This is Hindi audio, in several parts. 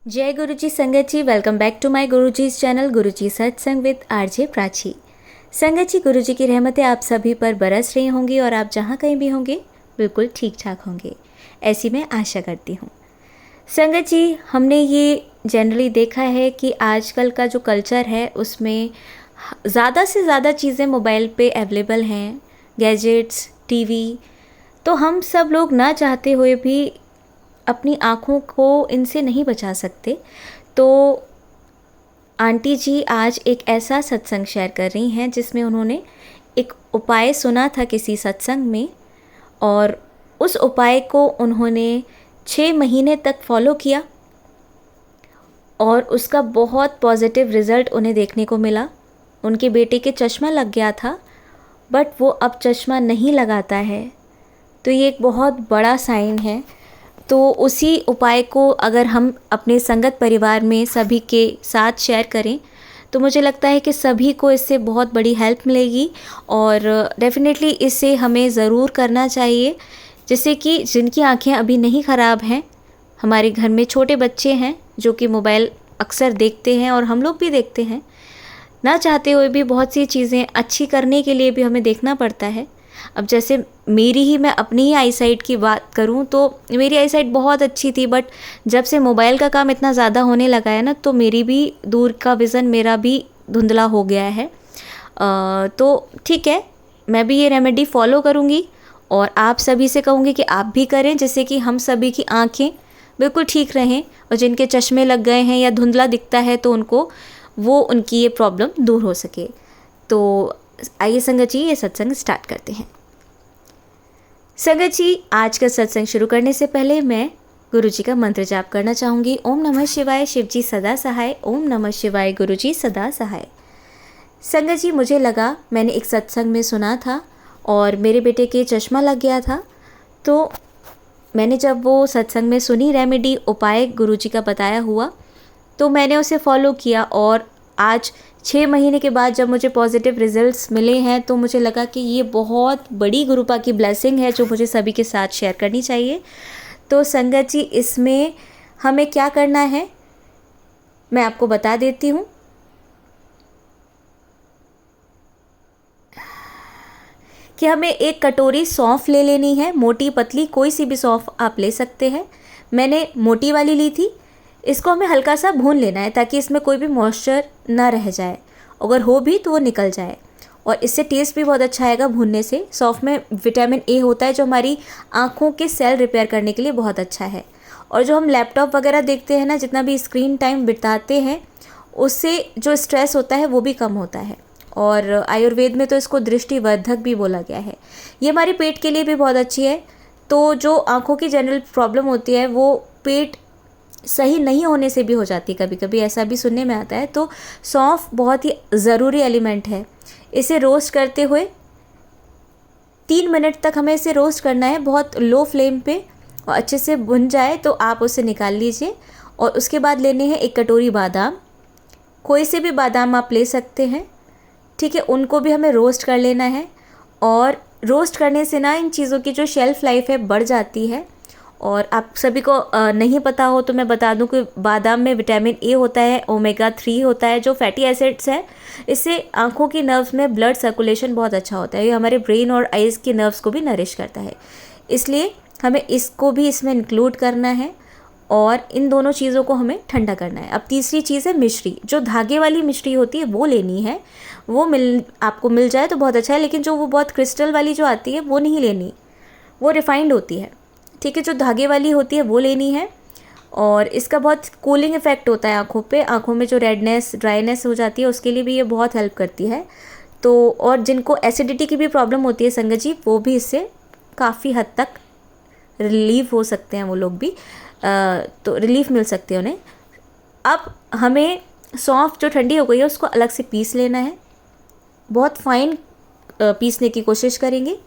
जय गुरुजी संगत ji, welcome back to my Guruji's channel Guruji Satsang with RJ Prachi. संगत जी, गुरुजी की रहमतें आप सभी पर बरस रही होंगी और आप जहाँ कहीं भी होंगे बिल्कुल ठीक ठाक होंगे, ऐसी मैं आशा करती हूँ। संगत जी, हमने ये जनरली देखा है कि आजकल का जो कल्चर है उसमें ज़्यादा से ज़्यादा चीज़ें मोबाइल पे अवेलेबल हैं, गैजेट्स, टीवी। तो हम सब लोग ना चाहते हुए भी अपनी आँखों को इनसे नहीं बचा सकते। तो आंटी जी आज एक ऐसा सत्संग शेयर कर रही हैं जिसमें उन्होंने एक उपाय सुना था किसी सत्संग में, और उस उपाय को उन्होंने 6 महीने तक फॉलो किया और उसका बहुत पॉजिटिव रिज़ल्ट उन्हें देखने को मिला। उनके बेटे के चश्मा लग गया था, बट वो अब चश्मा नहीं लगाता है। तो ये एक बहुत बड़ा साइन है। तो उसी उपाय को अगर हम अपने संगत परिवार में सभी के साथ शेयर करें तो मुझे लगता है कि सभी को इससे बहुत बड़ी हेल्प मिलेगी, और डेफ़िनेटली इसे हमें ज़रूर करना चाहिए, जिससे कि जिनकी आंखें अभी नहीं ख़राब हैं, हमारे घर में छोटे बच्चे हैं जो कि मोबाइल अक्सर देखते हैं और हम लोग भी देखते हैं, ना चाहते हुए भी बहुत सी चीज़ें अच्छी करने के लिए भी हमें देखना पड़ता है। अब जैसे मैं अपनी ही आई साइट की बात करूं तो मेरी आई साइट बहुत अच्छी थी, बट जब से मोबाइल का काम इतना ज़्यादा होने लगा है ना, तो मेरी भी दूर का विज़न मेरा भी धुंधला हो गया है। तो ठीक है, मैं भी ये रेमेडी फॉलो करूँगी और आप सभी से कहूँगी कि आप भी करें, जिससे कि हम सभी की आँखें बिल्कुल ठीक रहें, और जिनके चश्मे लग गए हैं या धुंधला दिखता है तो उनकी ये प्रॉब्लम दूर हो सके। तो आइए संगत जी, ये सत्संग स्टार्ट करते हैं। संगत जी, आज का सत्संग शुरू करने से पहले मैं गुरु जी का मंत्र जाप करना चाहूँगी। ओम नमः शिवाय, शिव जी सदा सहाय। ओम नमः शिवाय, गुरु जी सदा सहाय। संगत जी, मुझे लगा, मैंने एक सत्संग में सुना था और मेरे बेटे के चश्मा लग गया था। तो मैंने जब वो सत्संग में सुनी रेमेडी उपाय गुरु जी का बताया हुआ, तो मैंने उसे फॉलो किया, और आज 6 महीने के बाद जब मुझे पॉजिटिव रिजल्ट्स मिले हैं तो मुझे लगा कि ये बहुत बड़ी गुरुपा की ब्लेसिंग है जो मुझे सभी के साथ शेयर करनी चाहिए। तो संगत जी, इसमें हमें क्या करना है मैं आपको बता देती हूँ कि हमें एक कटोरी सौंफ ले लेनी है, मोटी पतली कोई सी भी सौंफ आप ले सकते हैं। मैंने मोटी वाली ली थी। इसको हमें हल्का सा भून लेना है ताकि इसमें कोई भी मॉइस्चर ना रह जाए, अगर हो भी तो वो निकल जाए, और इससे टेस्ट भी बहुत अच्छा आएगा भूनने से। सौंफ में विटामिन ए होता है जो हमारी आँखों के सेल रिपेयर करने के लिए बहुत अच्छा है। और जो हम लैपटॉप वगैरह देखते हैं ना, जितना भी स्क्रीन टाइम बिताते हैं, उससे जो स्ट्रेस होता है वो भी कम होता है, और आयुर्वेद में तो इसको दृष्टिवर्धक भी बोला गया है। ये हमारे पेट के लिए भी बहुत अच्छी है। तो जो आँखों की जनरल प्रॉब्लम होती है वो पेट सही नहीं होने से भी हो जाती है, कभी कभी ऐसा भी सुनने में आता है। तो सौंफ बहुत ही ज़रूरी एलिमेंट है। इसे रोस्ट करते हुए 3 मिनट तक हमें इसे रोस्ट करना है, बहुत लो फ्लेम पे, और अच्छे से भुन जाए तो आप उसे निकाल लीजिए। और उसके बाद लेने हैं 1 कटोरी बादाम। कोई से भी बादाम आप ले सकते हैं, ठीक है। उनको भी हमें रोस्ट कर लेना है, और रोस्ट करने से ना इन चीज़ों की जो शेल्फ़ लाइफ है बढ़ जाती है। और आप सभी को नहीं पता हो तो मैं बता दूं कि बादाम में विटामिन ए होता है, ओमेगा 3 होता है जो फैटी एसिड्स है। इससे आँखों की नर्व्स में ब्लड सर्कुलेशन बहुत अच्छा होता है। ये हमारे ब्रेन और आइज़ की नर्व्स को भी नरिश करता है, इसलिए हमें इसको भी इसमें इंक्लूड करना है, और इन दोनों चीज़ों को हमें ठंडा करना है। अब तीसरी चीज़ है मिश्री। जो धागे वाली मिश्री होती है वो लेनी है। वो आपको मिल जाए तो बहुत अच्छा है, लेकिन जो वो बहुत क्रिस्टल वाली जो आती है वो नहीं लेनी, वो रिफाइंड होती है, ठीक है। जो धागे वाली होती है वो लेनी है, और इसका बहुत कूलिंग इफ़ेक्ट होता है आँखों पे। आँखों में जो रेडनेस, ड्राइनेस हो जाती है उसके लिए भी ये बहुत हेल्प करती है। तो और जिनको एसिडिटी की भी प्रॉब्लम होती है संगत जी, वो भी इससे काफ़ी हद तक रिलीफ हो सकते हैं वो लोग भी। तो रिलीफ मिल सकती है उन्हें। अब हमें सौंफ जो ठंडी हो गई है उसको अलग से पीस लेना है, बहुत फाइन पीसने की कोशिश करेंगे।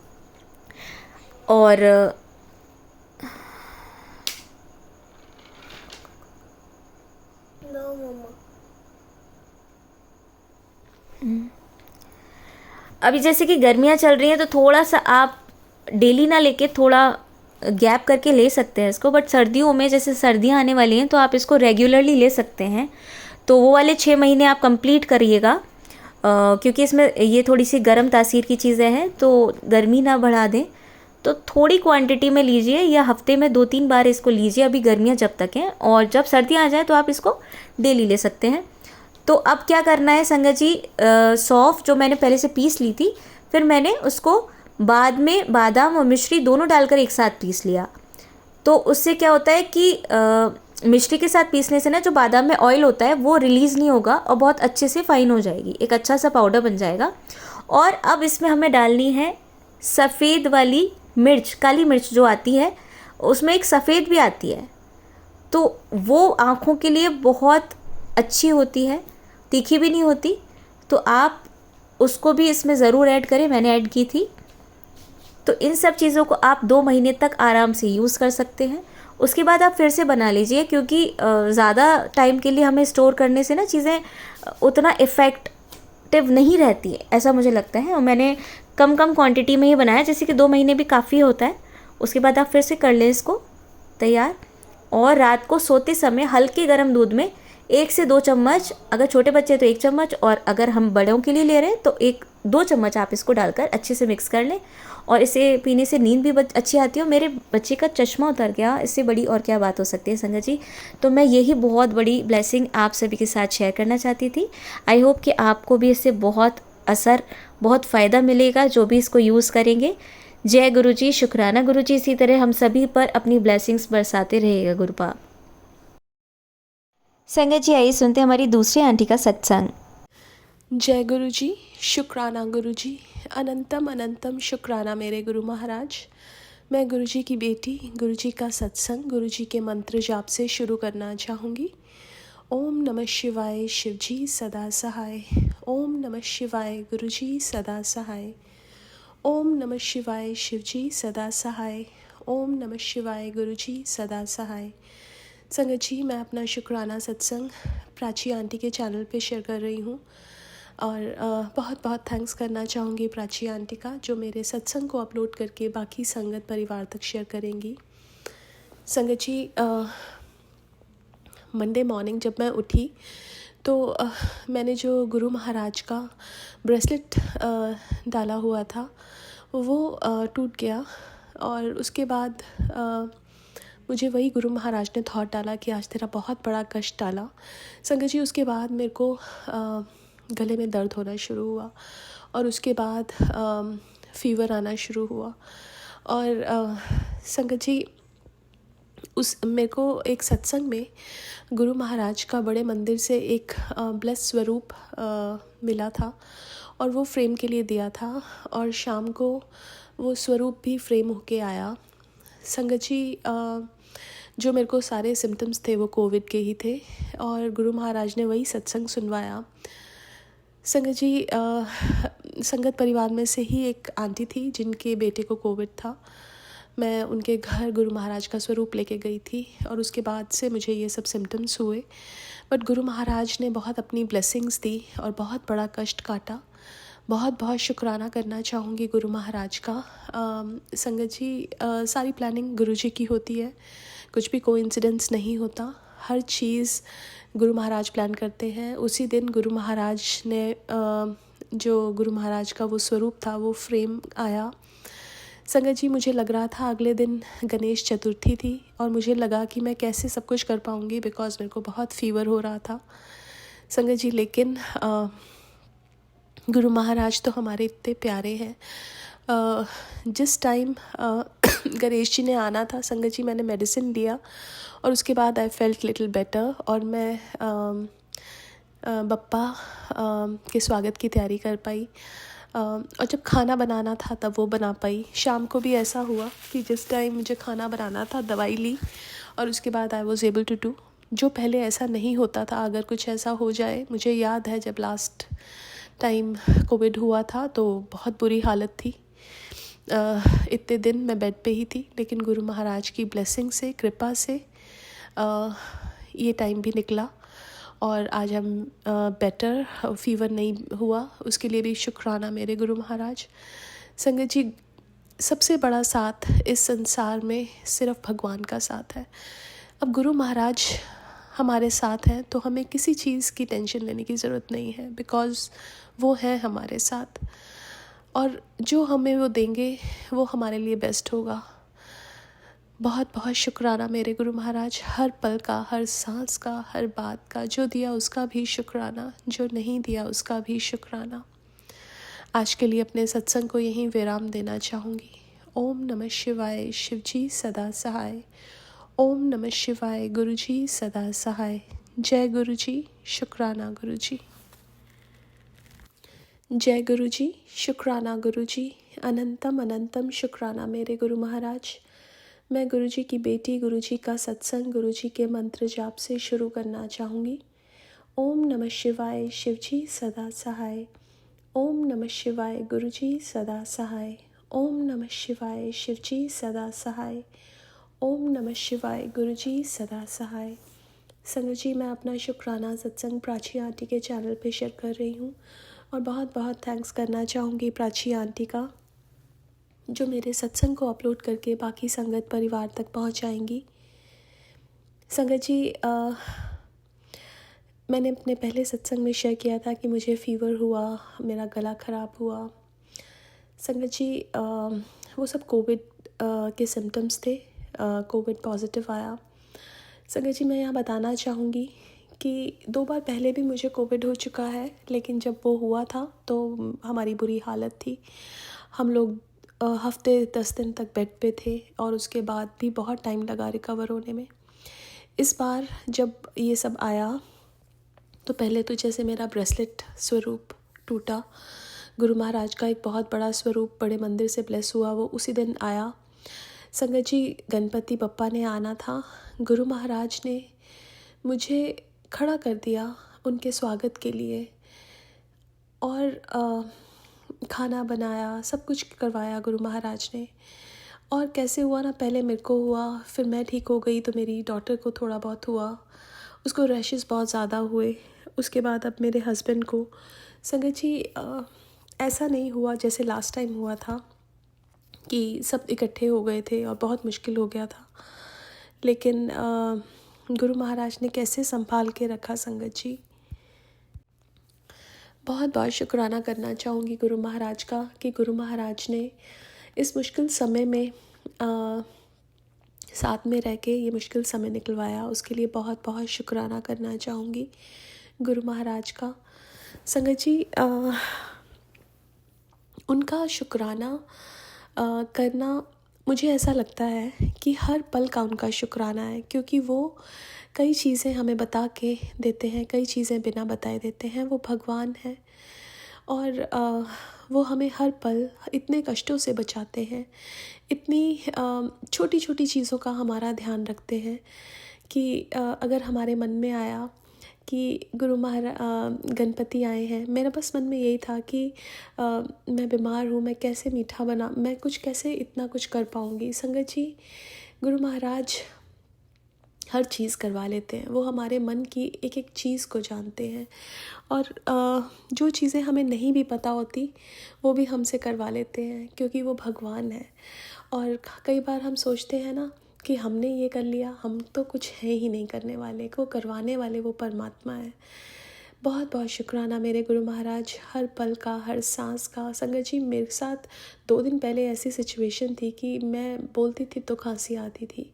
और अभी जैसे कि गर्मियाँ चल रही हैं तो थोड़ा सा आप डेली ना लेके थोड़ा गैप करके ले सकते हैं इसको, बट सर्दियों में जैसे सर्दियाँ आने वाली हैं तो आप इसको रेगुलरली ले सकते हैं। तो वो वाले 6 महीने आप कंप्लीट करिएगा, क्योंकि इसमें ये थोड़ी सी गर्म तासीर की चीज़ें हैं तो गर्मी ना बढ़ा दें। तो थोड़ी क्वांटिटी में लीजिए, या हफ्ते में 2-3 बार इसको लीजिए अभी गर्मियाँ जब तक हैं, और जब सर्दियाँ आ जाए तो आप इसको डेली ले सकते हैं। तो अब क्या करना है संगत जी, सौंफ जो मैंने पहले से पीस ली थी, फिर मैंने उसको बाद में बादाम और मिश्री दोनों डालकर एक साथ पीस लिया। तो उससे क्या होता है कि मिश्री के साथ पीसने से ना जो बादाम में ऑयल होता है वो रिलीज़ नहीं होगा और बहुत अच्छे से फाइन हो जाएगी, एक अच्छा सा पाउडर बन जाएगा। और अब इसमें हमें डालनी है सफ़ेद वाली मिर्च, काली मिर्च जो आती है, उसमें एक सफ़ेद भी आती है, तो वो आँखों के लिए बहुत अच्छी होती है, तीखी भी नहीं होती। तो आप उसको भी इसमें ज़रूर ऐड करें, मैंने ऐड की थी। तो इन सब चीज़ों को आप 2 महीने तक आराम से यूज़ कर सकते हैं। उसके बाद आप फिर से बना लीजिए, क्योंकि ज़्यादा टाइम के लिए हमें स्टोर करने से ना चीज़ें उतना इफ़ेक्टिव नहीं रहती है, ऐसा मुझे लगता है। और मैंने कम कम क्वांटिटी में ही बनाया, जैसे कि 2 महीने भी काफ़ी होता है। उसके बाद आप फिर से कर लें इसको तैयार। और रात को सोते समय हल्के गर्म दूध में 1 से 2 चम्मच, अगर छोटे बच्चे तो 1 चम्मच, और अगर हम बड़ों के लिए ले रहे हैं तो 1-2 चम्मच आप इसको डालकर अच्छे से मिक्स कर लें। और इसे पीने से नींद भी अच्छी आती है। और मेरे बच्चे का चश्मा उतर गया, इससे बड़ी और क्या बात हो सकती है संगत जी। तो मैं यही बहुत बड़ी ब्लेसिंग आप सभी के साथ शेयर करना चाहती थी। आई होप कि आपको भी इससे बहुत असर, बहुत फ़ायदा मिलेगा जो भी इसको यूज़ करेंगे। जय गुरुजी, शुक्राना गुरुजी। इसी तरह हम सभी पर अपनी ब्लेसिंग्स बरसाते रहेगा गुरुपा। संगत जी आइए सुनते हैं हमारी दूसरी आंटी का सत्संग। जय गुरु जी, शुक्राना गुरु जी, अनंतम अनंतम शुक्राना मेरे गुरु महाराज। मैं गुरु जी की बेटी, गुरु जी का सत्संग, गुरु जी के मंत्र जाप से शुरू करना चाहूँगी। ओम नमः शिवाय, शिव जी सदा सहाय। ओम नमः शिवाय, गुरु जी सदा सहाय। ओम नमः शिवाय, शिव जी सदा सहाय। ओम नमः शिवाय, गुरु जी सदा सहाय। संगत जी, मैं अपना शुक्राना सत्संग प्राची आंटी के चैनल पे शेयर कर रही हूँ, और बहुत बहुत थैंक्स करना चाहूँगी प्राची आंटी का, जो मेरे सत्संग को अपलोड करके बाकी संगत परिवार तक शेयर करेंगी। संगत जी, मंडे मॉर्निंग जब मैं उठी तो मैंने जो गुरु महाराज का ब्रेसलेट डाला हुआ था वो टूट गया। और उसके बाद मुझे वही गुरु महाराज ने थॉट डाला कि आज तेरा बहुत बड़ा कष्ट डाला। संगत जी, उसके बाद मेरे को गले में दर्द होना शुरू हुआ, और उसके बाद फीवर आना शुरू हुआ। और संगत जी, मेरे को एक सत्संग में गुरु महाराज का बड़े मंदिर से एक ब्लेस स्वरूप मिला था, और वो फ्रेम के लिए दिया था, और शाम को वो स्वरूप भी फ्रेम होके आया। संगत जी, जो मेरे को सारे सिम्टम्स थे वो कोविड के ही थे, और गुरु महाराज ने वही सत्संग सुनवाया। संगत जी, संगत परिवार में से ही एक आंटी थी जिनके बेटे को कोविड था। मैं उनके घर गुरु महाराज का स्वरूप लेके गई थी, और उसके बाद से मुझे ये सब सिम्टम्स हुए। बट गुरु महाराज ने बहुत अपनी ब्लेसिंग्स दी और बहुत बड़ा कष्ट काटा। बहुत बहुत शुक्राना करना चाहूँगी गुरु महाराज का। संगत जी, सारी प्लानिंग गुरु जी की होती है, कुछ भी कोइंसिडेंस नहीं होता। हर चीज़ गुरु महाराज प्लान करते हैं। उसी दिन गुरु महाराज ने जो गुरु महाराज का वो स्वरूप था वो फ्रेम आया। संगत जी, मुझे लग रहा था अगले दिन गणेश चतुर्थी थी, और मुझे लगा कि मैं कैसे सब कुछ कर पाऊँगी, बिकॉज़ मेरे को बहुत फीवर हो रहा था। संगत जी, लेकिन गुरु महाराज तो हमारे इतने प्यारे हैं। जिस टाइम गणेश जी ने आना था, संगत जी, मैंने मेडिसिन लिया, और उसके बाद आई फेल्ट लिटिल बेटर, और मैं बप्पा के स्वागत की तैयारी कर पाई। और जब खाना बनाना था तब वो बना पाई। शाम को भी ऐसा हुआ कि जिस टाइम मुझे खाना बनाना था दवाई ली, और उसके बाद I was able to do, जो पहले ऐसा नहीं होता था। अगर कुछ ऐसा हो जाए, मुझे याद है जब लास्ट टाइम कोविड हुआ था तो बहुत बुरी हालत थी। इतने दिन मैं बेड पे ही थी, लेकिन गुरु महाराज की ब्लेसिंग से, कृपा से ये टाइम भी निकला, और आज हम बेटर, फीवर नहीं हुआ, उसके लिए भी शुक्राना मेरे गुरु महाराज। संगत जी, सबसे बड़ा साथ इस संसार में सिर्फ भगवान का साथ है। अब गुरु महाराज हमारे साथ हैं तो हमें किसी चीज़ की टेंशन लेने की ज़रूरत नहीं है, बिकॉज़ वो हैं हमारे साथ, और जो हमें वो देंगे वो हमारे लिए बेस्ट होगा। बहुत बहुत शुक्राना मेरे गुरु महाराज, हर पल का, हर सांस का, हर बात का। जो दिया उसका भी शुक्राना, जो नहीं दिया उसका भी शुक्राना। आज के लिए अपने सत्संग को यहीं विराम देना चाहूँगी। ओम नमः शिवाय, शिवजी सदा सहाय। ओम नमः शिवाय, गुरुजी सदा सहाय। जय गुरुजी, शुक्राना गुरुजी। जय गुरुजी, शुक्राना गुरुजी। अनंतम अनंतम शुक्राना मेरे गुरु महाराज। मैं गुरुजी की बेटी, गुरुजी का सत्संग गुरुजी के मंत्र जाप से शुरू करना चाहूँगी। ओम नमः शिवाय, शिवजी सदा सहाय। ओम नमः शिवाय, गुरुजी सदा सहाय। ओम नमः शिवाय, शिवजी सदा सहाय। ओम नमः शिवाय, गुरुजी सदा सहाय। संगत जी, मैं अपना शुक्राना सत्संग प्राची आंटी के चैनल पे शेयर कर रही हूँ, और बहुत बहुत थैंक्स करना चाहूँगी प्राची आंटी का, जो मेरे सत्संग को अपलोड करके बाकी संगत परिवार तक पहुँचाएंगी। संगत जी, मैंने अपने पहले सत्संग में शेयर किया था कि मुझे फ़ीवर हुआ, मेरा गला ख़राब हुआ। संगत जी, वो सब कोविड के सिम्टम्स थे, कोविड पॉजिटिव आया। संगत जी, मैं यहाँ बताना चाहूँगी कि 2 बार पहले भी मुझे कोविड हो चुका है, लेकिन जब वो हुआ था तो हमारी बुरी हालत थी। हम लोग हफ्ते 10 दिन तक बेड पे थे, और उसके बाद भी बहुत टाइम लगा रिकवर होने में। इस बार जब ये सब आया तो पहले तो जैसे मेरा ब्रेसलेट स्वरूप टूटा, गुरु महाराज का एक बहुत बड़ा स्वरूप बड़े मंदिर से ब्लेस हुआ, वो उसी दिन आया। संगत जी, गणपति बप्पा ने आना था। गुरु महाराज ने मुझे खड़ा कर दिया उनके स्वागत के लिए, और खाना बनाया, सब कुछ करवाया गुरु महाराज ने। और कैसे हुआ ना, पहले मेरे को हुआ, फिर मैं ठीक हो गई तो मेरी डॉटर को थोड़ा बहुत हुआ, उसको रैशेस बहुत ज़्यादा हुए, उसके बाद अब मेरे हस्बैंड को। संगत जी, ऐसा नहीं हुआ जैसे लास्ट टाइम हुआ था कि सब इकट्ठे हो गए थे और बहुत मुश्किल हो गया था, लेकिन गुरु महाराज ने कैसे संभाल के रखा। संगत जी, बहुत बहुत शुक्राना करना चाहूँगी गुरु महाराज का, कि गुरु महाराज ने इस मुश्किल समय में साथ में रह के ये मुश्किल समय निकलवाया। उसके लिए बहुत बहुत शुक्राना करना चाहूँगी गुरु महाराज का। संगत जी, उनका शुक्राना करना, मुझे ऐसा लगता है कि हर पल का उनका शुक्राना है, क्योंकि वो कई चीज़ें हमें बता के देते हैं, कई चीज़ें बिना बताए देते हैं। वो भगवान हैं, और वो हमें हर पल इतने कष्टों से बचाते हैं, इतनी छोटी छोटी चीज़ों का हमारा ध्यान रखते हैं कि अगर हमारे मन में आया कि गणपति आए हैं, मेरा बस मन में यही था कि मैं बीमार हूँ, मैं कैसे मीठा बना, मैं कुछ कैसे इतना कुछ कर पाऊँगी। संगत जी, गुरु महाराज हर चीज़ करवा लेते हैं। वो हमारे मन की एक एक चीज़ को जानते हैं, और जो चीज़ें हमें नहीं भी पता होती वो भी हमसे करवा लेते हैं, क्योंकि वो भगवान है। और कई बार हम सोचते हैं ना कि हमने ये कर लिया, हम तो कुछ है ही नहीं करने वाले, वो करवाने वाले वो परमात्मा है। बहुत बहुत शुक्राना मेरे गुरु महाराज, हर पल का, हर सांस का। संगत जी, मेरे साथ 2 दिन पहले ऐसी सिचुएशन थी कि मैं बोलती थी तो खांसी आती थी।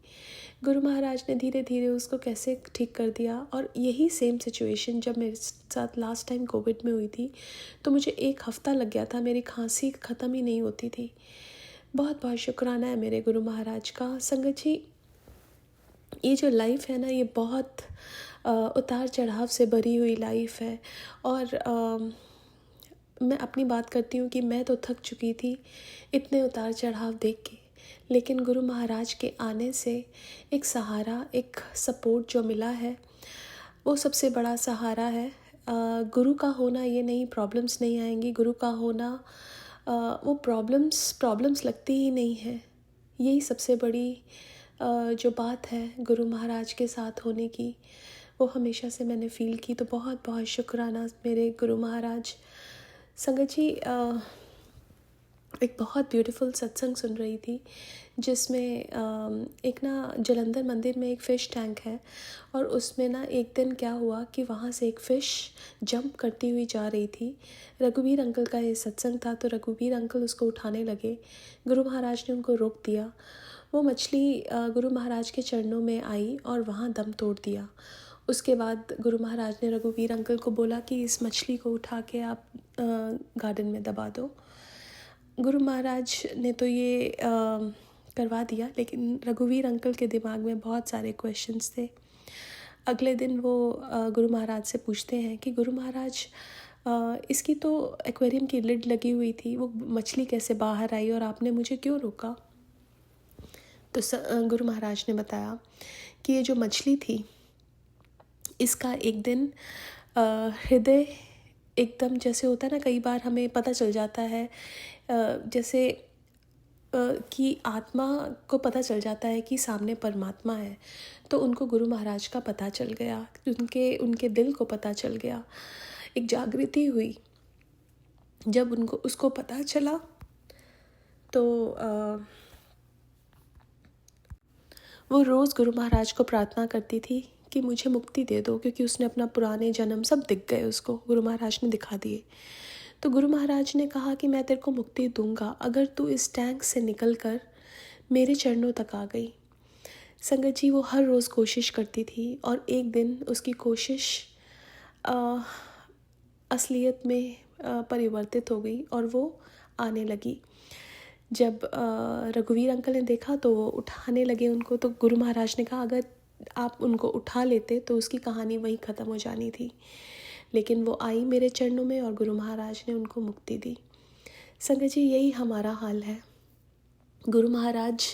गुरु महाराज ने धीरे धीरे उसको कैसे ठीक कर दिया। और यही सेम सिचुएशन जब मेरे साथ लास्ट टाइम कोविड में हुई थी, तो मुझे 1 हफ़्ता लग गया था, मेरी खांसी ख़त्म ही नहीं होती थी। बहुत बहुत शुक्राना है मेरे गुरु महाराज का। संगत जी, ये जो लाइफ है ना, ये बहुत उतार चढ़ाव से भरी हुई लाइफ है, और मैं अपनी बात करती हूँ कि मैं तो थक चुकी थी इतने उतार चढ़ाव देख के, लेकिन गुरु महाराज के आने से एक सहारा, एक सपोर्ट जो मिला है, वो सबसे बड़ा सहारा है। गुरु का होना ये नहीं, प्रॉब्लम्स नहीं आएंगी। गुरु का होना, वो प्रॉब्लम्स लगती ही नहीं है। यही सबसे बड़ी जो बात है गुरु महाराज के साथ होने की, वो हमेशा से मैंने फ़ील की। तो बहुत बहुत शुक्राना मेरे गुरु महाराज। संगत जी, एक बहुत ब्यूटीफुल सत्संग सुन रही थी, जिसमें एक ना जलंधर मंदिर में एक फ़िश टैंक है, और उसमें ना एक दिन क्या हुआ कि वहाँ से एक फ़िश जंप करती हुई जा रही थी। रघुवीर अंकल का ये सत्संग था, तो रघुवीर अंकल उसको उठाने लगे। गुरु महाराज ने उनको रोक दिया। वो मछली गुरु महाराज के चरणों में आई और वहाँ दम तोड़ दिया। उसके बाद गुरु महाराज ने रघुवीर अंकल को बोला कि इस मछली को उठा के आप गार्डन में दबा दो। गुरु महाराज ने तो ये करवा दिया, लेकिन रघुवीर अंकल के दिमाग में बहुत सारे क्वेश्चंस थे। अगले दिन वो गुरु महाराज से पूछते हैं कि गुरु महाराज, इसकी तो एक्वेरियम की लिड लगी हुई थी, वो मछली कैसे बाहर आई और आपने मुझे क्यों रोका? तो गुरु महाराज ने बताया कि ये जो मछली थी, इसका एक दिन हृदय एकदम, जैसे होता है ना, कई बार हमें पता चल जाता है जैसे कि आत्मा को पता चल जाता है कि सामने परमात्मा है, तो उनको गुरु महाराज का पता चल गया, उनके दिल को पता चल गया, एक जागृति हुई। जब उनको उसको पता चला तो वो रोज़ गुरु महाराज को प्रार्थना करती थी कि मुझे मुक्ति दे दो, क्योंकि उसने अपना पुराने जन्म सब दिख गए, उसको गुरु महाराज ने दिखा दिए। तो गुरु महाराज ने कहा कि मैं तेरे को मुक्ति दूंगा अगर तू इस टैंक से निकल कर मेरे चरणों तक आ गई। संगत जी, वो हर रोज़ कोशिश करती थी, और एक दिन उसकी कोशिश असलियत में परिवर्तित हो गई और वो आने लगी। जब रघुवीर अंकल ने देखा तो वो उठाने लगे उनको, तो गुरु महाराज ने कहा अगर आप उनको उठा लेते तो उसकी कहानी वहीं ख़त्म हो जानी थी, लेकिन वो आई मेरे चरणों में और गुरु महाराज ने उनको मुक्ति दी। संगत जी, यही हमारा हाल है। गुरु महाराज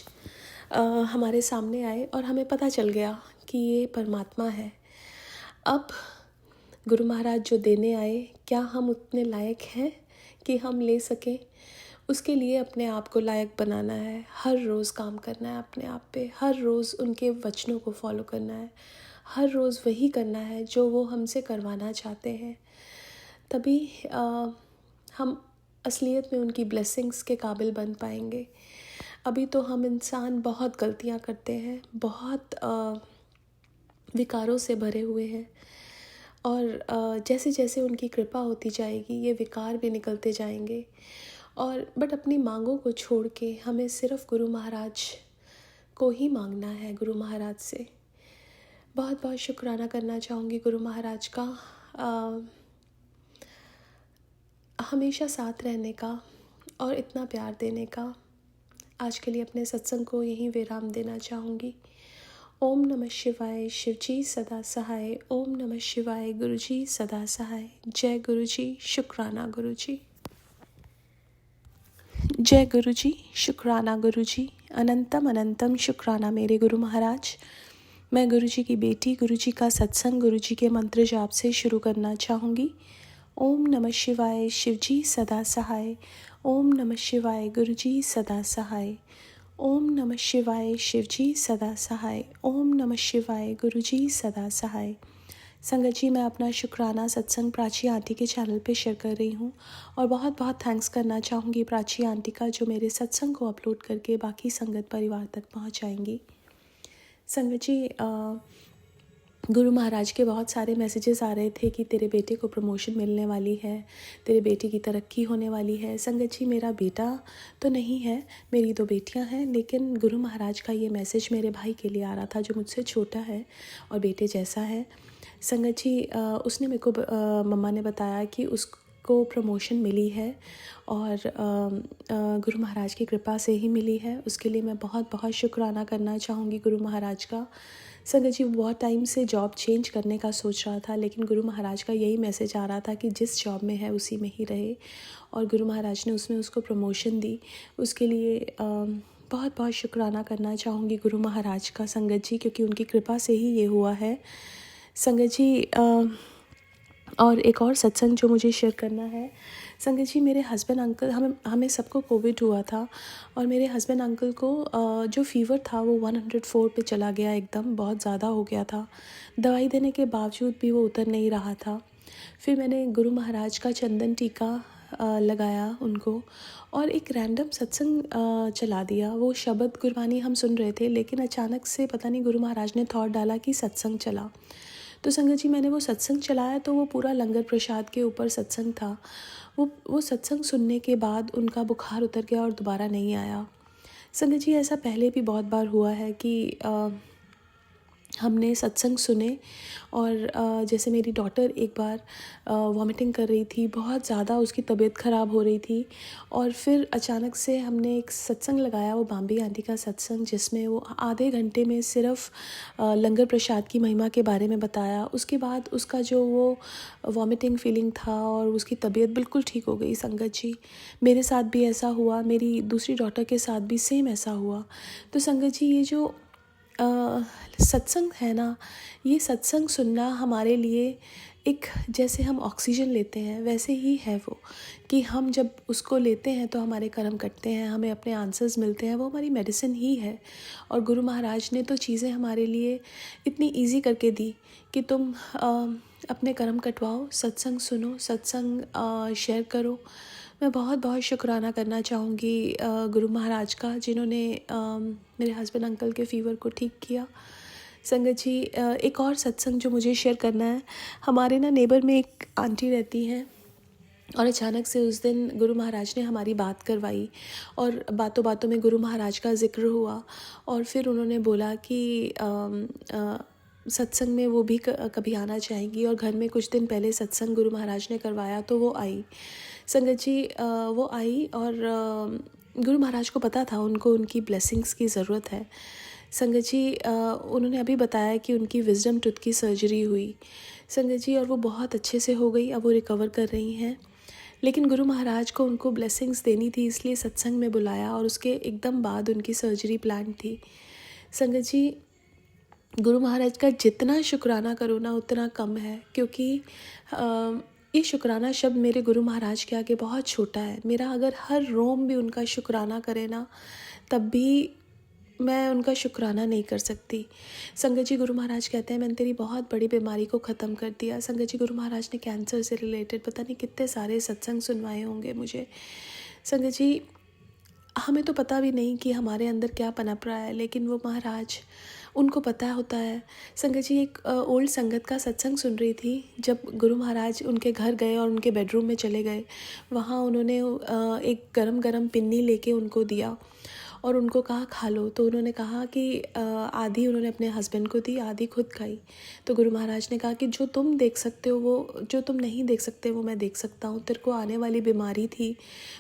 हमारे सामने आए और हमें पता चल गया कि ये परमात्मा है। अब गुरु महाराज जो देने आए, क्या हम उतने लायक हैं कि हम ले सकें? उसके लिए अपने आप को लायक बनाना है, हर रोज़ काम करना है अपने आप पे, हर रोज़ उनके वचनों को फॉलो करना है, हर रोज़ वही करना है जो वो हमसे करवाना चाहते हैं। तभी हम असलियत में उनकी ब्लेसिंग्स के काबिल बन पाएंगे। अभी तो हम इंसान बहुत गलतियां करते हैं, बहुत विकारों से भरे हुए हैं, और जैसे जैसे उनकी कृपा होती जाएगी ये विकार भी निकलते जाएंगे। और बट अपनी मांगों को छोड़ के हमें सिर्फ गुरु महाराज को ही मांगना है। गुरु महाराज से बहुत बहुत शुक्राना करना चाहूँगी गुरु महाराज का, हमेशा साथ रहने का और इतना प्यार देने का। आज के लिए अपने सत्संग को यहीं विराम देना चाहूँगी। ओम नमः शिवाय, शिवजी सदा सहाय। ओम नमः शिवाय, गुरुजी सदा सहाय। जय गुरुजी, शुक्राना गुरुजी। जय गुरुजी, शुक्राना गुरुजी। अनंतम अनंतम शुक्राना मेरे गुरु महाराज। मैं गुरुजी की बेटी, गुरुजी का सत्संग गुरुजी के मंत्र जाप से शुरू करना चाहूँगी। ओम नमः शिवाय, शिवजी सदा सहाय। ओम नमः शिवाय, गुरुजी सदा सहाय। ओम नमः शिवाय, शिवजी सदा सहाय। ओम नमः शिवाय, गुरुजी सदा सहाय। संगत जी, मैं अपना शुक्राना सत्संग प्राची आंटी के चैनल पे शेयर कर रही हूँ, और बहुत बहुत थैंक्स करना चाहूँगी प्राची आंटी का, जो मेरे सत्संग को अपलोड करके बाकी संगत परिवार तक पहुँचाएंगी। संगत जी, गुरु महाराज के बहुत सारे मैसेजेस आ रहे थे कि तेरे बेटे को प्रमोशन मिलने वाली है, तेरे बेटे की तरक्की होने वाली है। संगत जी, मेरा बेटा तो नहीं है, मेरी 2 बेटियां हैं, लेकिन गुरु महाराज का ये मैसेज मेरे भाई के लिए आ रहा था, जो मुझसे छोटा है और बेटे जैसा है। संगत जी, उसने मेरे को मम्मा ने बताया कि उसको प्रमोशन मिली है, और गुरु महाराज की कृपा से ही मिली है। उसके लिए मैं बहुत बहुत शुक्राना करना चाहूँगी गुरु महाराज का। संगत जी, बहुत टाइम से जॉब चेंज करने का सोच रहा था, लेकिन गुरु महाराज का यही मैसेज आ रहा था कि जिस जॉब में है उसी में ही रहे, और गुरु महाराज ने उसमें उसको प्रमोशन दी। उसके लिए बहुत बहुत शुक्राना करना चाहूँगी गुरु महाराज का संगत जी, क्योंकि उनकी कृपा से ही ये हुआ है। संगत जी, और एक और सत्संग जो मुझे शेयर करना है। संगत जी, मेरे हस्बैंड अंकल, हमें सबको कोविड हुआ था, और मेरे हस्बैंड अंकल को जो फ़ीवर था वो 104 पे चला गया, एकदम बहुत ज़्यादा हो गया था। दवाई देने के बावजूद भी वो उतर नहीं रहा था। फिर मैंने गुरु महाराज का चंदन टीका लगाया उनको और एक रैंडम सत्संग चला दिया। वो शब्द गुरबानी हम सुन रहे थे, लेकिन अचानक से पता नहीं गुरु महाराज ने थॉट डाला कि सत्संग चला। तो संगत जी मैंने वो सत्संग चलाया तो वो पूरा लंगर प्रसाद के ऊपर सत्संग था। वो सत्संग सुनने के बाद उनका बुखार उतर गया और दोबारा नहीं आया। संगत जी ऐसा पहले भी बहुत बार हुआ है कि हमने सत्संग सुने और जैसे मेरी डॉटर एक बार वॉमिटिंग कर रही थी, बहुत ज़्यादा उसकी तबीयत ख़राब हो रही थी और फिर अचानक से हमने एक सत्संग लगाया, वो बाम्बी आंटी का सत्संग, जिसमें वो आधे घंटे में सिर्फ लंगर प्रसाद की महिमा के बारे में बताया। उसके बाद उसका जो वो वॉमिटिंग फीलिंग था और उसकी तबीयत बिल्कुल ठीक हो गई। संगत जी मेरे साथ भी ऐसा हुआ, मेरी दूसरी डॉटर के साथ भी सेम ऐसा हुआ। तो संगत जी ये जो सत्संग है ना, ये सत्संग सुनना हमारे लिए एक, जैसे हम ऑक्सीजन लेते हैं वैसे ही है वो, कि हम जब उसको लेते हैं तो हमारे कर्म कटते हैं, हमें अपने आंसर्स मिलते हैं, वो हमारी मेडिसिन ही है। और गुरु महाराज ने तो चीज़ें हमारे लिए इतनी इजी करके दी कि तुम अपने कर्म कटवाओ, सत्संग सुनो, सत्संग शेयर करो। मैं बहुत बहुत शुक्राना करना चाहूँगी गुरु महाराज का, जिन्होंने मेरे हस्बैंड अंकल के फ़ीवर को ठीक किया। संगत जी एक और सत्संग जो मुझे शेयर करना है, हमारे ना नेबर में एक आंटी रहती हैं और अचानक से उस दिन गुरु महाराज ने हमारी बात करवाई और बातों बातों में गुरु महाराज का ज़िक्र हुआ और फिर उन्होंने बोला कि सत्संग में वो भी कभी आना चाहेंगी और घर में कुछ दिन पहले सत्संग गुरु महाराज ने करवाया तो वो आई। संगत जी वो आई और गुरु महाराज को पता था उनको उनकी ब्लेसिंग्स की ज़रूरत है। संगत जी उन्होंने अभी बताया कि उनकी विजडम टूथ की सर्जरी हुई संगत जी, और वो बहुत अच्छे से हो गई, अब वो रिकवर कर रही हैं। लेकिन गुरु महाराज को उनको ब्लेसिंग्स देनी थी, इसलिए सत्संग में बुलाया और उसके एकदम बाद उनकी सर्जरी प्लान थी। संगत जी गुरु महाराज का जितना शुक्राना करो ना उतना कम है, क्योंकि ये शुक्राना शब्द मेरे गुरु महाराज के आगे बहुत छोटा है। मेरा अगर हर रोम भी उनका शुक्राना करे ना, तब भी मैं उनका शुक्राना नहीं कर सकती। संगत जी गुरु महाराज कहते हैं मैंने तेरी बहुत बड़ी बीमारी को ख़त्म कर दिया। संगत जी गुरु महाराज ने कैंसर से रिलेटेड पता नहीं कितने सारे सत्संग सुनवाए होंगे मुझे। संगत जी हमें तो पता भी नहीं कि हमारे अंदर क्या पनप रहा है, लेकिन वो महाराज, उनको पता होता है। संगत जी एक ओल्ड संगत का सत्संग सुन रही थी, जब गुरु महाराज उनके घर गए और उनके बेडरूम में चले गए, वहाँ उन्होंने एक गरम गरम पिन्नी लेके उनको दिया और उनको कहा खा लो। तो उन्होंने कहा कि आधी उन्होंने अपने हस्बैंड को दी, आधी खुद खाई। तो गुरु महाराज ने कहा कि जो तुम देख सकते हो, वो जो तुम नहीं देख सकते वो मैं देख सकता हूँ। तेरे को आने वाली बीमारी थी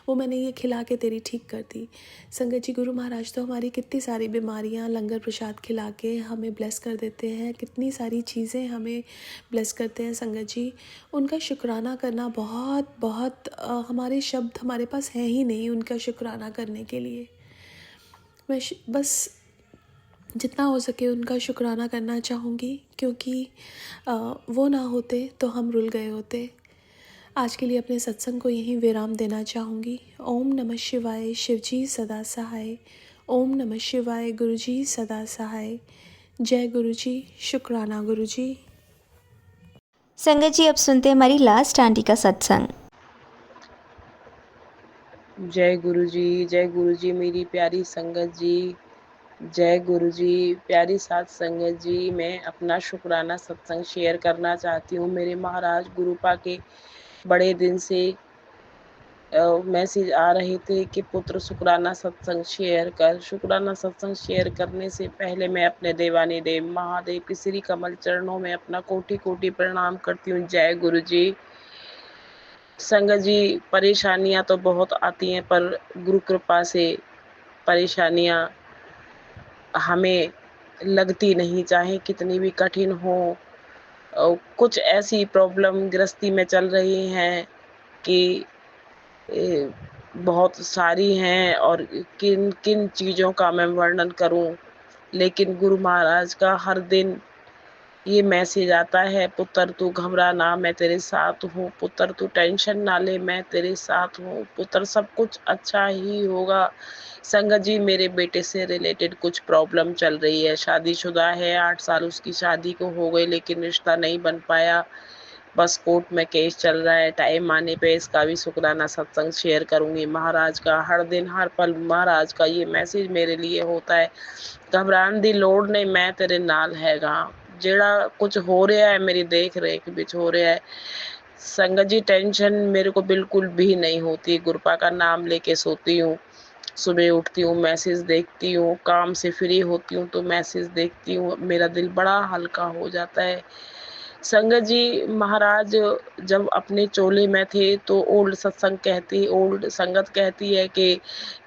वो मैंने ये खिला के तेरी ठीक कर दी। संगत जी गुरु महाराज तो हमारी कितनी सारी बीमारियाँ लंगर प्रसाद खिला के हमें ब्लेस कर देते हैं, कितनी सारी चीज़ें हमें ब्लेस करते हैं। संगत जी उनका शुक्राना करना बहुत बहुत हमारे शब्द हमारे पास हैं ही नहीं उनका शुक्राना करने के लिए। मैं बस जितना हो सके उनका शुक्राना करना चाहूँगी, क्योंकि वो ना होते तो हम रुल गए होते। आज के लिए अपने सत्संग को यहीं विराम देना चाहूँगी। ओम नमः शिवाय, शिवजी सदा सहाय। ओम नमः शिवाय, गुरुजी सदा सहाय। जय गुरुजी, शुक्राना गुरुजी। संगत जी अब सुनते हैं हमारी लास्ट आंटी का सत्संग। जय गुरु जी मेरी प्यारी संगत जी, जय गुरु जी। प्यारी साथ संगत जी, मैं अपना शुक्राना सत्संग शेयर करना चाहती हूँ। मेरे महाराज गुरुपा के बड़े दिन से मैसेज आ रहे थे कि पुत्र शुक्राना सत्संग शेयर कर। शुक्राना सत्संग शेयर करने से पहले मैं अपने देवानी देव महादेव के श्री कमल चरणों में अपना कोटि कोटि प्रणाम करती हूँ। जय गुरु जी। संगत जी परेशानियां तो बहुत आती हैं, पर गुरु कृपा से परेशानियां हमें लगती नहीं, चाहे कितनी भी कठिन हो। कुछ ऐसी प्रॉब्लम गृहस्थी में चल रही हैं कि बहुत सारी हैं, और किन किन चीज़ों का मैं वर्णन करूं। लेकिन गुरु महाराज का हर दिन ये मैसेज आता है, पुत्र तू घबरा ना, मैं तेरे साथ हूँ। पुत्र तू टेंशन ना ले, मैं तेरे साथ हूँ। पुत्र सब कुछ अच्छा ही होगा। संगत जी मेरे बेटे से रिलेटेड कुछ प्रॉब्लम चल रही है। शादीशुदा है, 8 साल उसकी शादी को हो गए, लेकिन रिश्ता नहीं बन पाया। बस कोर्ट में केस चल रहा है, टाइम आने पे इसका भी शुक्राना सत्संग शेयर करूँगी महाराज का। हर दिन हर पल महाराज का ये मैसेज मेरे लिए होता है, घबरान दी लोड़ नहीं, मैं तेरे नाल हैगा। ਜਿਹੜਾ कुछ हो रहा है मेरी देख रेख विच हो रहा है। संगत जी टेंशन मेरे को बिल्कुल भी नहीं होती, गुरपा का नाम लेके सोती हूँ, सुबह उठती हूँ मैसेज देखती हूँ, काम से फ्री होती हूँ तो मैसेज देखती हूँ, मेरा दिल बड़ा हल्का हो जाता है। संगत जी महाराज जब अपने चोले में थे तो ओल्ड संगत कहती है कि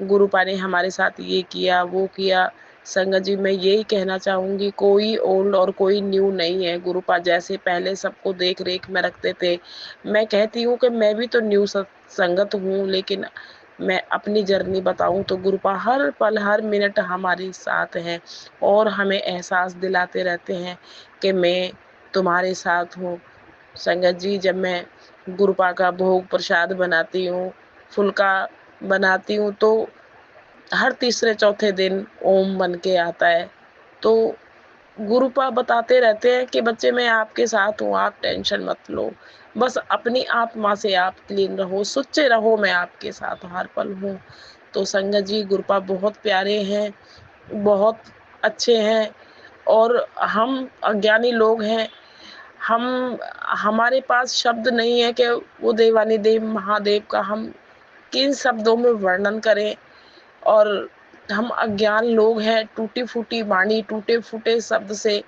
गुरुपा ने हमारे साथ ये किया वो किया। संगत जी मैं यही कहना चाहूँगी, कोई ओल्ड और कोई न्यू नहीं है। गुरुपा जैसे पहले सबको देख रेख में रखते थे, मैं कहती हूँ कि मैं भी तो न्यू संगत हूँ, लेकिन मैं अपनी जर्नी बताऊँ तो गुरुपा हर पल हर मिनट हमारे साथ हैं और हमें एहसास दिलाते रहते हैं कि मैं तुम्हारे साथ हूँ। संगत जी जब मैं गुरुपा का भोग प्रसाद बनाती हूँ, फुल्का बनाती हूँ तो हर तीसरे चौथे दिन ओम बन के आता है। तो गुरुपा बताते रहते हैं कि बच्चे मैं आपके साथ हूँ, आप टेंशन मत लो, बस अपनी आत्मा से आप क्लीन रहो, सच्चे रहो, मैं आपके साथ हर पल हूँ। तो संगत जी गुरुपा बहुत प्यारे हैं, बहुत अच्छे हैं और हम अज्ञानी लोग हैं। हमारे पास शब्द नहीं है कि वो देवानी देव महादेव का हम किन शब्दों में वर्णन करें, और हम अज्ञान लोग हैं। टूटी फूटी वाणी, टूटे फूटे शब्द से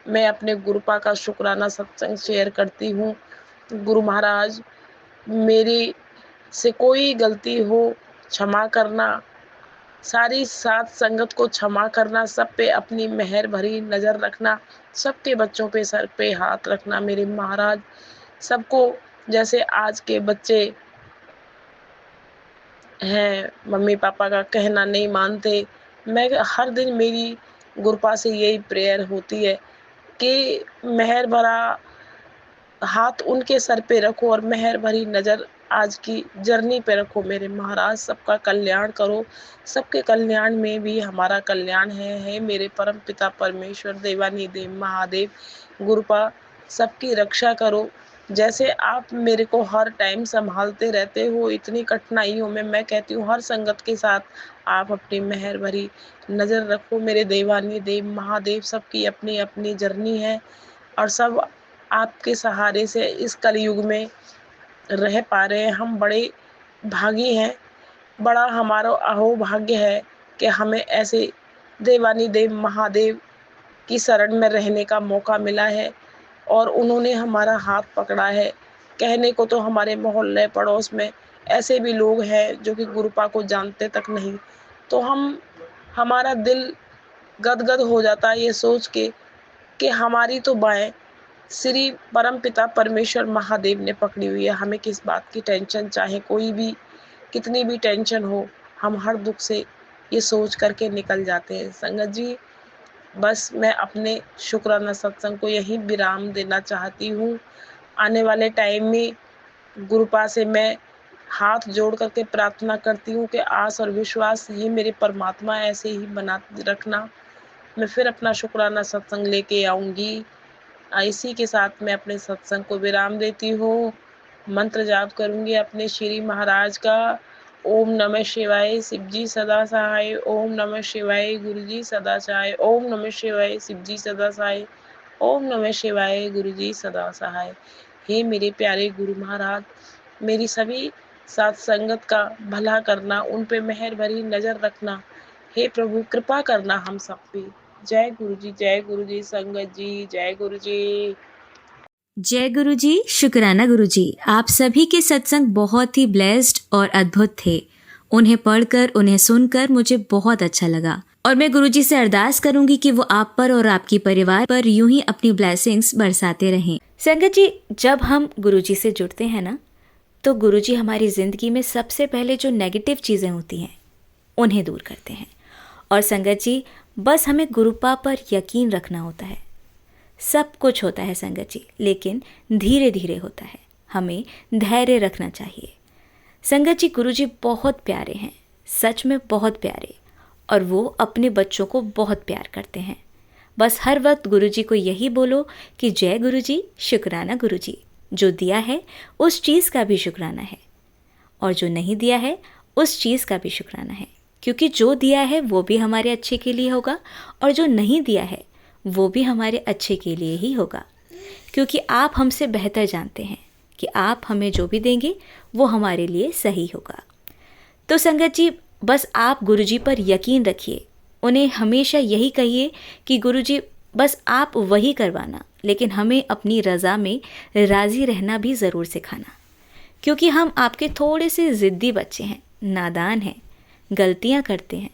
मैं अपने गुरुपा का शुक्राना सत्संग शेयर करती हूँ। गुरु महाराज मेरी से कोई गलती हो क्षमा करना, सारी सात संगत को क्षमा करना, सब पे अपनी मेहर भरी नजर रखना, सबके बच्चों पे सर पे हाथ रखना मेरे महाराज। सबको जैसे आज के बच्चे हैं मम्मी पापा का कहना नहीं मानते, मैं हर दिन मेरी गुरुपा से यही प्रेयर होती है कि मेहर भरा हाथ उनके सर पे रखो और मेहर भरी नज़र आज की जर्नी पे रखो मेरे महाराज। सबका कल्याण करो, सबके कल्याण में भी हमारा कल्याण है मेरे परम पिता परमेश्वर देवानी देव महादेव। गुरुपा सबकी रक्षा करो, जैसे आप मेरे को हर टाइम संभालते रहते हो इतनी कठिनाइयों में, मैं कहती हूँ हर संगत के साथ आप अपनी मेहर भरी नज़र रखो मेरे देवानी देव महादेव। सबकी अपनी अपनी जर्नी है और सब आपके सहारे से इस कलयुग में रह पा रहे हैं। हम बड़े भागी हैं, बड़ा हमारा अहोभाग्य है कि हमें ऐसे देवानी देव महादेव की शरण में रहने का मौका मिला है और उन्होंने हमारा हाथ पकड़ा है। कहने को तो हमारे मोहल्ले पड़ोस में ऐसे भी लोग हैं जो कि गुरुपा को जानते तक नहीं, तो हमारा दिल गदगद हो जाता है ये सोच के कि हमारी तो बाहें श्री परम पिता परमेश्वर महादेव ने पकड़ी हुई है। हमें किस बात की टेंशन, चाहे कोई भी कितनी भी टेंशन हो, हम हर दुख से ये सोच करके निकल जाते हैं। संगत जी बस मैं अपने शुक्राना सत्संग को यही विराम देना चाहती हूँ। आने वाले टाइम में गुरुपा से मैं हाथ जोड़ करके प्रार्थना करती हूँ कि आस और विश्वास ही मेरे परमात्मा ऐसे ही बना रखना। मैं फिर अपना शुक्राना सत्संग लेके आऊँगी। इसी के साथ मैं अपने सत्संग को विराम देती हूँ। मंत्र जाप करूँगी अपने श्री महाराज का। ओम नमः शिवाय शिवजी सदा सहाय, ओम नमः शिवाय गुरुजी सदा सहाय, ओम नमः शिवाय शिवजी सदा सहाय, ओम नमः शिवाय गुरुजी सदा सहाय। हे मेरे प्यारे गुरु महाराज, मेरी सभी साथ संगत का भला करना, उन पे मेहर भरी नज़र रखना। हे प्रभु कृपा करना हम सब पे। जय गुरु जी संगत जी, जय गुरु जी। जय गुरु जी, शुक्राना गुरु जी। आप सभी के सत्संग बहुत ही ब्लेस्ड और अद्भुत थे। उन्हें पढ़कर, उन्हें सुनकर मुझे बहुत अच्छा लगा और मैं गुरु जी से अरदास करूंगी कि वो आप पर और आपकी परिवार पर यूं ही अपनी ब्लेसिंग्स बरसाते रहें। संगत जी, जब हम गुरु जी से जुड़ते हैं ना, तो गुरु जी हमारी ज़िंदगी में सबसे पहले जो नेगेटिव चीज़ें होती हैं उन्हें दूर करते हैं। और संगत जी, बस हमें गुरुपा पर यकीन रखना होता है। सब कुछ होता है संगत जी, लेकिन धीरे धीरे होता है। हमें धैर्य रखना चाहिए। संगत जी, गुरुजी बहुत प्यारे हैं, सच में बहुत प्यारे, और वो अपने बच्चों को बहुत प्यार करते हैं। बस हर वक्त गुरुजी को यही बोलो कि जय गुरुजी, शुक्राना गुरुजी। जो दिया है उस चीज़ का भी शुक्राना है, और जो नहीं दिया है उस चीज़ का भी शुक्राना है, क्योंकि जो दिया है वो भी हमारे अच्छे के लिए होगा और जो नहीं दिया है वो भी हमारे अच्छे के लिए ही होगा, क्योंकि आप हमसे बेहतर जानते हैं कि आप हमें जो भी देंगे वो हमारे लिए सही होगा। तो संगत जी, बस आप गुरुजी पर यकीन रखिए, उन्हें हमेशा यही कहिए कि गुरुजी बस आप वही करवाना, लेकिन हमें अपनी रज़ा में राज़ी रहना भी ज़रूर सिखाना, क्योंकि हम आपके थोड़े से ज़िद्दी बच्चे हैं, नादान हैं, गलतियां करते हैं,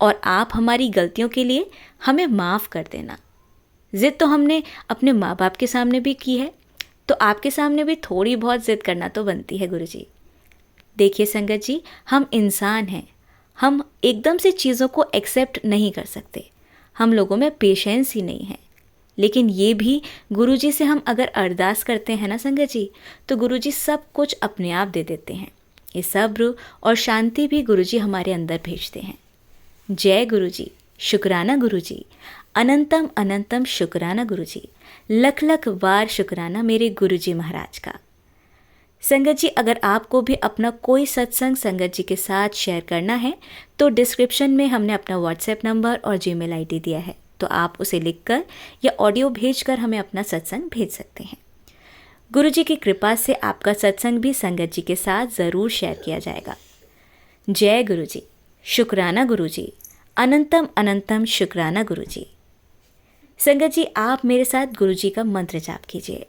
और आप हमारी गलतियों के लिए हमें माफ़ कर देना। ज़िद तो हमने अपने माँ बाप के सामने भी की है, तो आपके सामने भी थोड़ी बहुत ज़िद करना तो बनती है गुरुजी। देखिए संगत जी, हम इंसान हैं, हम एकदम से चीज़ों को एक्सेप्ट नहीं कर सकते, हम लोगों में पेशेंस ही नहीं है। लेकिन ये भी गुरुजी से हम अगर अरदास करते हैं ना संगत जी, तो गुरुजी सब कुछ अपने आप दे देते हैं। ये सब्र और शांति भी गुरुजी हमारे अंदर भेजते हैं। जय गुरुजी, शुक्राना गुरुजी, अनंतम अनंतम शुक्राना गुरुजी, लख लख बार शुक्राना मेरे गुरुजी महाराज का। संगत जी, अगर आपको भी अपना कोई सत्संग संगत जी के साथ शेयर करना है तो डिस्क्रिप्शन में हमने अपना व्हाट्सएप नंबर और जीमेल आईडी दिया है, तो आप उसे लिखकर या ऑडियो भेजकर हमें अपना सत्संग भेज सकते हैं। गुरुजी की कृपा से आपका सत्संग भी संगत जी के साथ ज़रूर शेयर किया जाएगा। जय गुरुजी, शुक्राना गुरुजी, अनंतम अनंतम शुक्राना गुरुजी। संगत जी, आप मेरे साथ गुरुजी का मंत्र जाप कीजिए।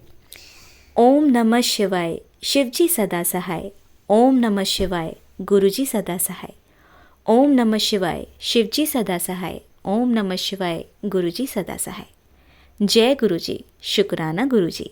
ओम नमः शिवाय, शिवजी सदा सहाय। ओम नमः शिवाय, गुरुजी सदा सहाय। ओम नमः शिवाय, शिवजी सदा सहाय। ओम नमः शिवाय, गुरुजी सदा सहाय। जय गुरुजी, शुक्राना गुरुजी।